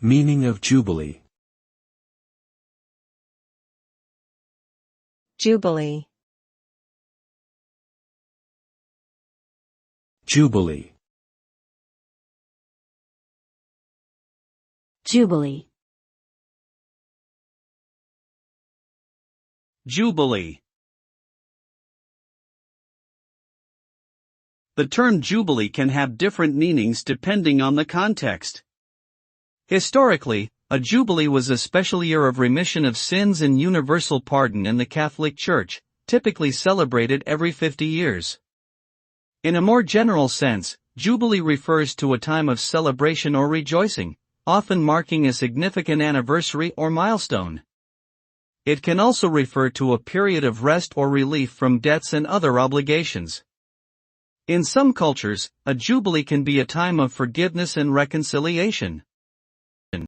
Meaning of jubilee. Jubilee. Jubilee. Jubilee. Jubilee. The term jubilee can have different meanings depending on the context. Historically, a jubilee was a special year of remission of sins and universal pardon in the Catholic Church, typically celebrated every 50 years. In a more general sense, jubilee refers to a time of celebration or rejoicing, often marking a significant anniversary or milestone. It can also refer to a period of rest or relief from debts and other obligations. In some cultures, a jubilee can be a time of forgiveness and reconciliation.